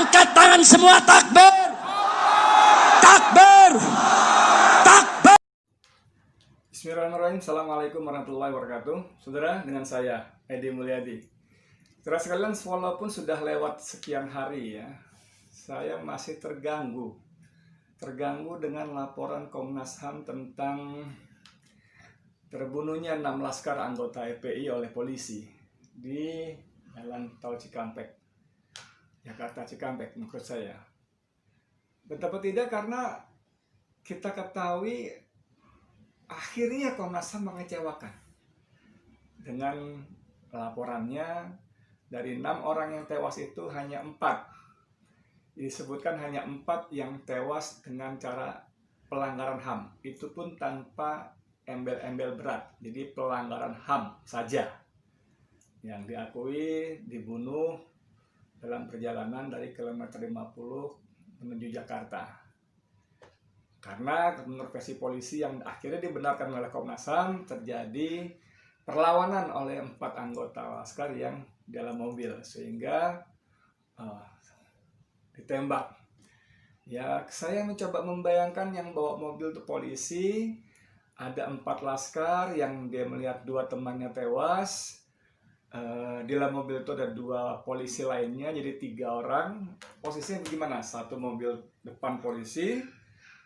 Angkat tangan semua, takbir. Takbir. Takbir. Bismillahirrahmanirrahim. Assalamualaikum warahmatullahi wabarakatuh. Saudara, dengan saya Edi Mulyadi. Saudara sekalian, walaupun sudah lewat sekian hari ya, saya masih terganggu dengan laporan Komnas HAM tentang terbunuhnya 6 laskar anggota FPI oleh polisi di Jalan Tol Cikampek, Jakarta Cikampek menurut saya. Betapa tidak, karena kita ketahui akhirnya Komnas HAM mengecewakan dengan laporannya. Dari 6 orang yang tewas itu hanya 4. Disebutkan hanya 4 yang tewas dengan cara pelanggaran HAM. Itu pun tanpa embel-embel berat. Jadi pelanggaran HAM saja yang diakui dibunuh dalam perjalanan dari kilometer 50 menuju Jakarta. Karena menurut versi polisi yang akhirnya dibenarkan oleh Komnas HAM, terjadi perlawanan oleh 4 anggota laskar yang dalam mobil, sehingga ditembak. Ya, saya mencoba membayangkan yang bawa mobil itu polisi, ada 4 laskar yang dia melihat 2 temannya tewas. Di dalam mobil itu ada 2 polisi lainnya, jadi 3 orang. Posisinya bagaimana? Satu mobil depan polisi,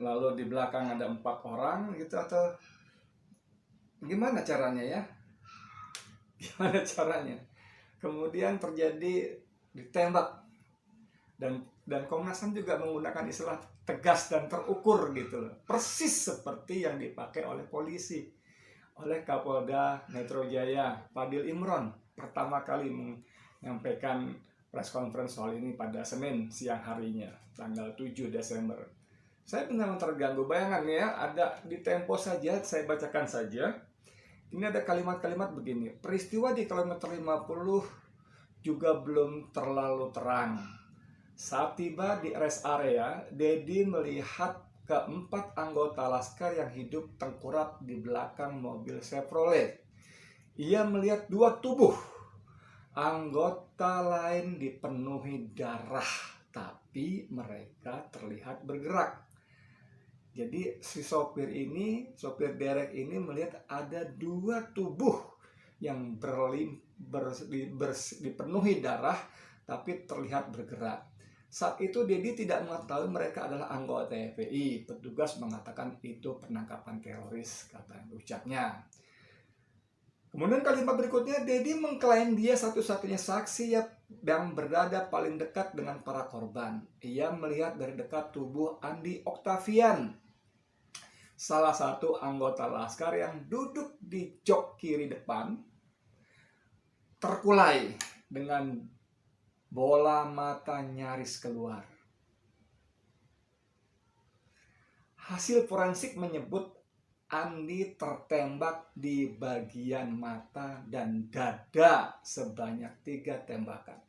lalu di belakang ada 4 orang gitu, atau gimana caranya ya? Gimana caranya? Kemudian terjadi ditembak, dan Komnas HAM juga menggunakan istilah tegas dan terukur gitu loh, persis seperti yang dipakai oleh polisi, oleh Kapolda Metro Jaya Fadil Imron pertama kali menyampaikan press conference soal ini pada Senin siang harinya, tanggal 7 Desember. Saya benar-benar terganggu. Bayangan ya, ada di Tempo saja, saya bacakan saja. Ini ada kalimat-kalimat begini: peristiwa di kilometer 50 juga belum terlalu terang. Saat tiba di rest area, Dedi melihat ke-4 anggota laskar yang hidup tengkurap di belakang mobil Chevrolet. Ia melihat 2 tubuh anggota lain dipenuhi darah, tapi mereka terlihat bergerak. Jadi si sopir derek ini melihat ada 2 tubuh yang dipenuhi darah tapi terlihat bergerak. Saat itu Dedi tidak mengetahui mereka adalah anggota FPI. Petugas mengatakan itu penangkapan teroris, kata ucapnya. Kemudian kalimat berikutnya, Dedi mengklaim dia satu-satunya saksi yang berada paling dekat dengan para korban. Ia melihat dari dekat tubuh Andi Oktavian, salah satu anggota laskar yang duduk di jok kiri depan, terkulai dengan bola mata nyaris keluar. Hasil forensik menyebut Andi tertembak di bagian mata dan dada sebanyak 3 tembakan.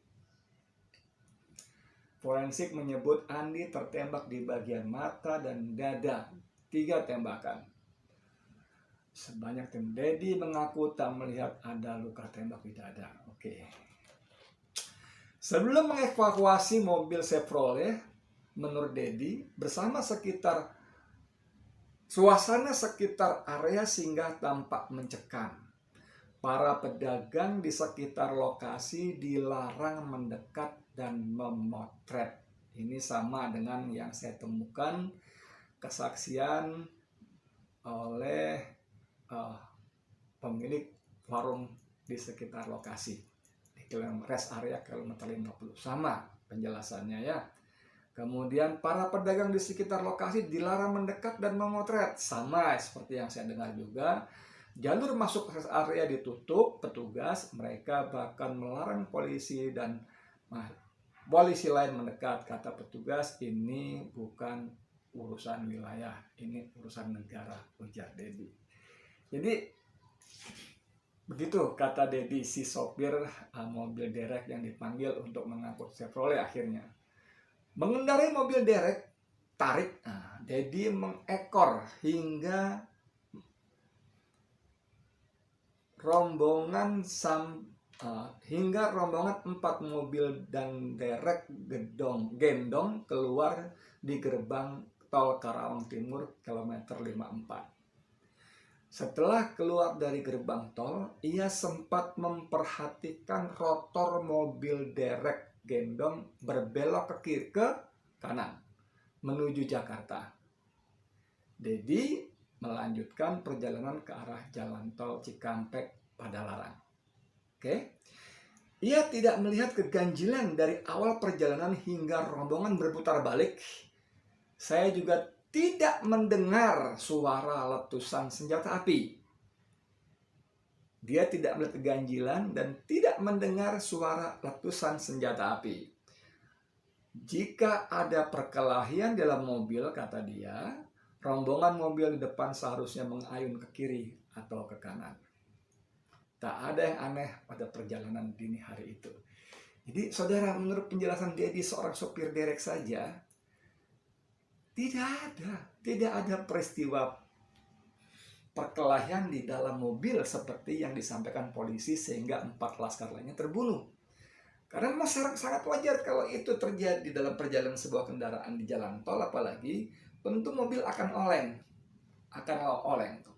Forensik menyebut Andi tertembak di bagian mata dan dada 3 tembakan. Sebanyak Dedi mengaku tak melihat ada luka tembak di dada. Oke. Sebelum mengevakuasi mobil Chevrolet, menurut Dedi, suasana sekitar area singgah tampak mencekam. Para pedagang di sekitar lokasi dilarang mendekat dan memotret. Ini sama dengan yang saya temukan kesaksian oleh pemilik warung di sekitar lokasi di rest area kilometer 50. Sama penjelasannya ya. Kemudian para pedagang di sekitar lokasi dilarang mendekat dan memotret. Sama seperti yang saya dengar juga. Jalur masuk rest area ditutup petugas. Mereka bahkan melarang polisi dan polisi lain mendekat. Kata petugas, ini bukan urusan wilayah, ini urusan negara, ujar Dedi. Jadi begitu kata Dedi, si sopir mobil derek yang dipanggil untuk mengangkut Chevrolet akhirnya. Mengendarai mobil derek tarik, Dedi mengekor hingga rombongan hingga rombongan 4 mobil dan derek gendong keluar di gerbang tol Karawang Timur kilometer 54. Setelah keluar dari gerbang tol, ia sempat memperhatikan rotor mobil derek gendong berbelok ke kiri ke kanan menuju Jakarta. Dedi melanjutkan perjalanan ke arah jalan tol Cikampek Padalarang. Oke. Ia tidak melihat keganjilan dari awal perjalanan hingga rombongan berputar balik. Saya juga tidak mendengar suara letusan senjata api. Dia tidak melihat keganjilan dan tidak mendengar suara letusan senjata api. Jika ada perkelahian dalam mobil, kata dia, rombongan mobil di depan seharusnya mengayun ke kiri atau ke kanan. Tak ada yang aneh pada perjalanan dini hari itu. Jadi saudara, menurut penjelasan Dedi seorang sopir derek saja, tidak ada peristiwa perkelahian di dalam mobil seperti yang disampaikan polisi sehingga 4 laskar lainnya terbunuh. Karena masyarakat sangat wajar kalau itu terjadi dalam perjalanan sebuah kendaraan di jalan tol, apalagi tentu mobil akan oleng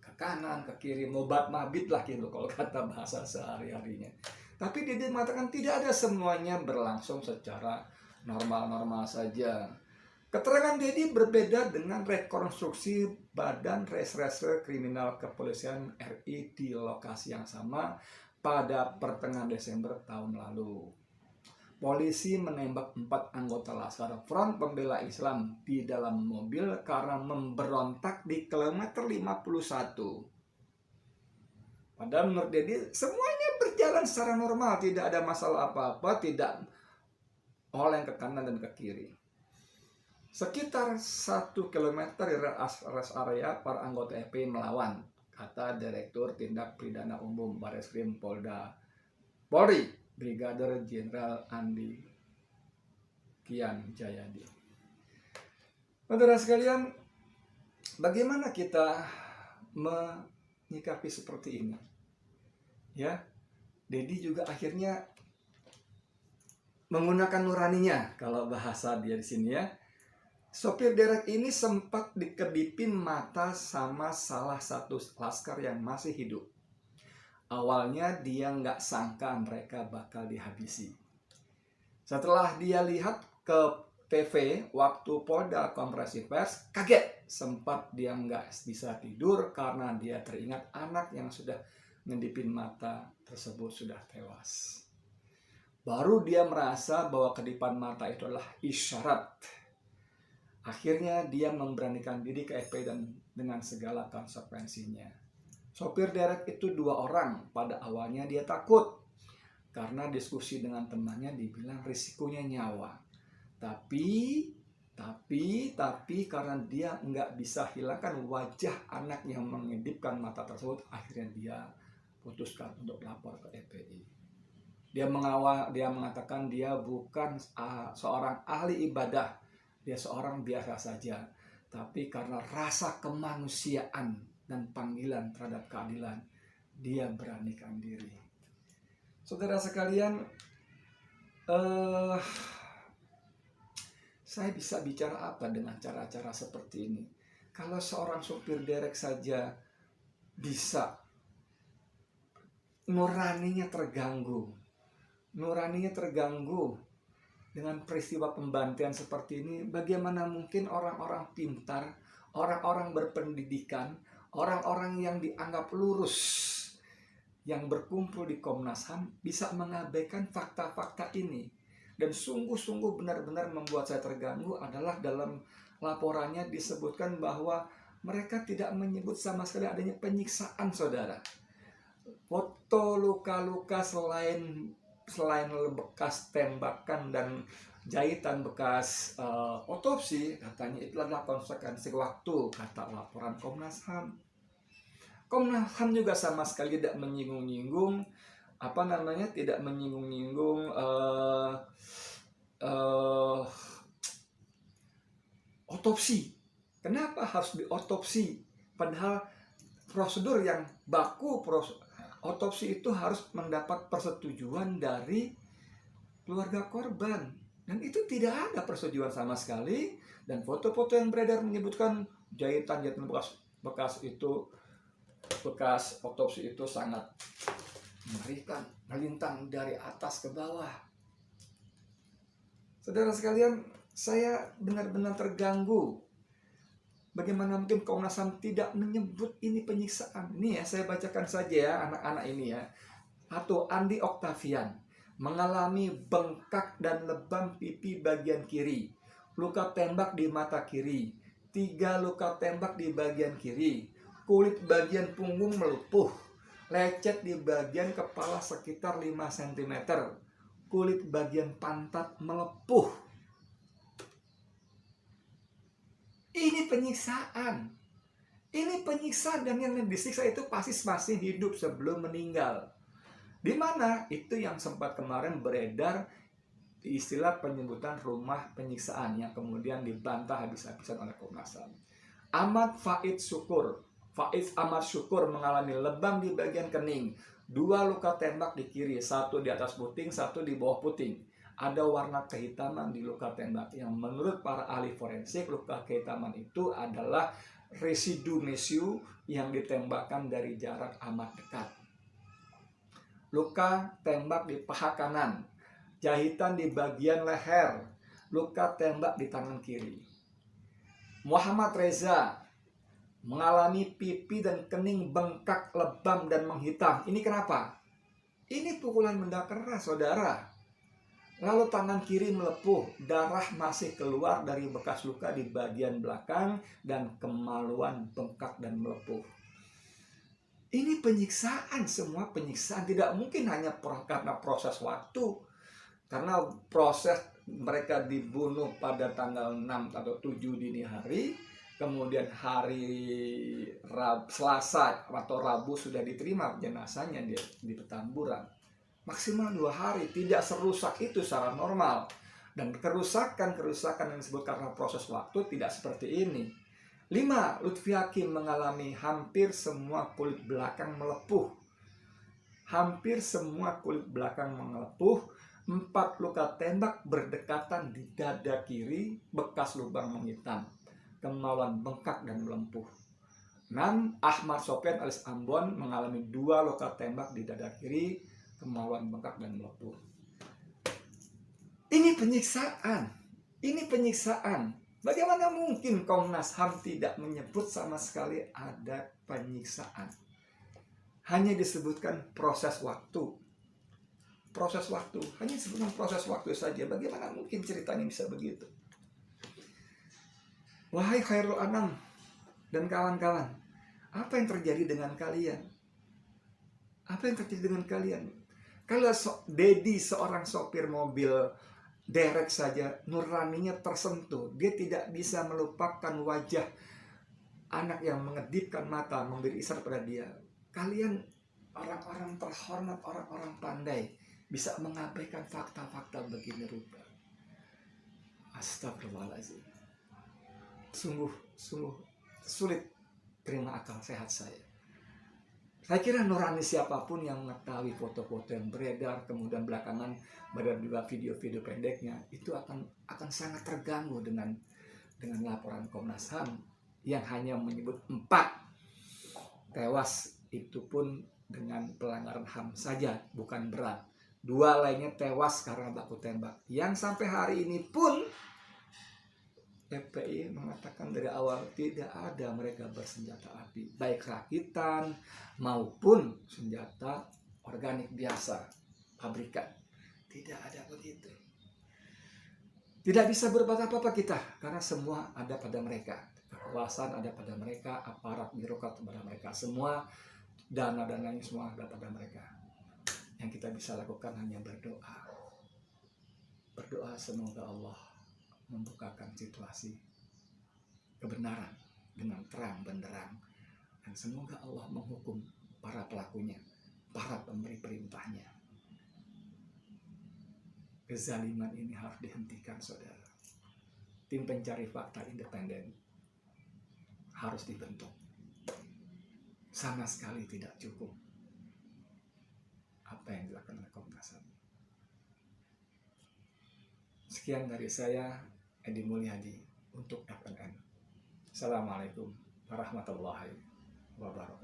ke kanan, ke kiri, mobat mabit lah gitu kalau kata bahasa sehari-harinya. Tapi dia mengatakan tidak ada, semuanya berlangsung secara normal-normal saja. Keterangan Dedi berbeda dengan rekonstruksi Badan Reserse Kriminal Kepolisian RI di lokasi yang sama pada pertengahan Desember tahun lalu. Polisi menembak 4 anggota Laskar Front Pembela Islam di dalam mobil karena memberontak di kilometer 51. Padahal menurut Dedi semuanya berjalan secara normal, tidak ada masalah apa-apa, tidak oleng ke kanan dan ke kiri. Sekitar 1 km dari rest area, para anggota FPI melawan, kata Direktur Tindak Pidana Umum Bareskrim Polri, Brigadir Jenderal Andi Kian Jayadi. Saudara sekalian, bagaimana kita menyikapi seperti ini? Ya, Dedi juga akhirnya menggunakan nuraninya, kalau bahasa dia di sini ya. Sopir derek ini sempat dikedipin mata sama salah satu laskar yang masih hidup. Awalnya dia nggak sangka mereka bakal dihabisi. Setelah dia lihat ke TV waktu Polda konferensi pers, kaget. Sempat dia nggak bisa tidur karena dia teringat anak yang sudah ngedipin mata tersebut sudah tewas. Baru dia merasa bahwa kedipan mata itu adalah isyarat. Akhirnya dia memberanikan diri ke FPI dan dengan segala konsekuensinya. Sopir derek itu 2 orang. Pada awalnya dia takut karena diskusi dengan temannya dibilang risikonya nyawa. Tapi karena dia nggak bisa hilangkan wajah anak yang mengedipkan mata tersebut, akhirnya dia putuskan untuk lapor ke FPI. Dia mengatakan dia bukan seorang ahli ibadah. Dia seorang biasa saja, tapi karena rasa kemanusiaan dan panggilan terhadap keadilan, dia beranikan diri. Saudara sekalian, saya bisa bicara apa dengan cara-cara seperti ini? Kalau seorang supir derek saja bisa nuraninya terganggu dengan peristiwa pembantian seperti ini, bagaimana mungkin orang-orang pintar, orang-orang berpendidikan, orang-orang yang dianggap lurus, yang berkumpul di Komnas HAM bisa mengabaikan fakta-fakta ini. Dan sungguh-sungguh benar-benar membuat saya terganggu adalah dalam laporannya disebutkan bahwa mereka tidak menyebut sama sekali adanya penyiksaan, saudara. Foto luka-luka selain bekas tembakan dan jahitan bekas otopsi, katanya itu adalah konsekuensi waktu, kata laporan Komnas HAM. Komnas HAM juga sama sekali tidak menyinggung-nyinggung otopsi. Kenapa harus diotopsi? Padahal prosedur yang baku otopsi itu harus mendapat persetujuan dari keluarga korban. Dan itu tidak ada persetujuan sama sekali. Dan foto-foto yang beredar menyebutkan jahitan-jahitan bekas otopsi itu sangat mengerikan, melintang dari atas ke bawah. Saudara sekalian, saya benar-benar terganggu. Bagaimana mungkin Komnas HAM tidak menyebut ini penyiksaan? Ini ya, saya bacakan saja ya anak-anak ini ya. Atau Andi Oktavian mengalami bengkak dan lebam pipi bagian kiri, luka tembak di mata kiri, 3 luka tembak di bagian kiri, kulit bagian punggung melepuh, lecet di bagian kepala sekitar 5 cm, kulit bagian pantat melepuh. Ini penyiksaan. Ini penyiksaan, dan yang disiksa itu pasti masih hidup sebelum meninggal. Di mana itu yang sempat kemarin beredar istilah penyebutan rumah penyiksaan yang kemudian dibantah habis-habisan oleh Komnas HAM. Faiz Ahmad Syukur mengalami lebam di bagian kening, 2 luka tembak di kiri, 1 di atas puting, 1 di bawah puting. Ada warna kehitaman di luka tembak yang menurut para ahli forensik luka kehitaman itu adalah residu mesiu yang ditembakkan dari jarak amat dekat. Luka tembak di paha kanan, jahitan di bagian leher, luka tembak di tangan kiri. Muhammad Reza mengalami pipi dan kening bengkak, lebam, dan menghitam. Ini kenapa? Ini pukulan benda keras, saudara. Lalu tangan kiri melepuh, darah masih keluar dari bekas luka di bagian belakang, dan kemaluan bengkak dan melepuh. Ini penyiksaan, semua penyiksaan. Tidak mungkin hanya karena proses waktu. Karena proses mereka dibunuh pada tanggal 6 atau 7 dini hari, kemudian hari Selasa atau Rabu sudah diterima jenazahnya di Petamburan. Maksimal 2 hari, tidak serusak itu secara normal. Dan kerusakan yang disebut karena proses waktu tidak seperti ini. 5. Lutfi Hakim mengalami hampir semua kulit belakang melepuh. Hampir semua kulit belakang melepuh. 4 luka tembak berdekatan di dada kiri, bekas lubang menghitam, kemaluan bengkak dan melempuh. 6. Ahmad Sopyan alias Ambon mengalami 2 luka tembak di dada kiri, kemaluan bengkak dan melepuh. Ini penyiksaan. Ini penyiksaan. Bagaimana mungkin Komnas HAM tidak menyebut sama sekali ada penyiksaan? Hanya disebutkan proses waktu. Proses waktu. Hanya disebutkan proses waktu saja. Bagaimana mungkin ceritanya bisa begitu? Wahai Khairul Anam dan kawan-kawan, apa yang terjadi dengan kalian? Apa yang terjadi dengan kalian? Kalau Dedi seorang sopir mobil derek saja nuraninya tersentuh, dia tidak bisa melupakan wajah anak yang mengedipkan mata memberi isyarat pada dia. Kalian orang-orang terhormat, orang-orang pandai bisa mengabaikan fakta-fakta begini rupa. Astagfirullahaladzim. Sungguh sulit terima akal sehat saya. Saya kira nurani siapapun yang mengetahui foto-foto yang beredar, kemudian belakangan beredar juga video-video pendeknya, itu akan sangat terganggu dengan laporan Komnas HAM yang hanya menyebut 4 tewas, itu pun dengan pelanggaran HAM saja, bukan berat. 2 lainnya tewas karena baku tembak. Yang sampai hari ini pun FPI mengatakan dari awal tidak ada mereka bersenjata api, baik rakitan maupun senjata organik biasa, pabrikan. Tidak ada begitu. Tidak bisa berbuat apa-apa kita, karena semua ada pada mereka. Kekuasaan ada pada mereka, aparat birokrat pada mereka, semua dana-dananya semua ada pada mereka. Yang kita bisa lakukan hanya berdoa. Berdoa semoga Allah membukakan situasi kebenaran dengan terang benderang, dan semoga Allah menghukum para pelakunya, para pemberi perintahnya. Kezaliman ini harus dihentikan, saudara. Tim pencari fakta independen harus dibentuk. Sama sekali tidak cukup apa yang dilakukan oleh Komnas HAM. Sekian dari saya, Edi Mulyadi, untuk FNN. Assalamualaikum warahmatullahi wabarakatuh.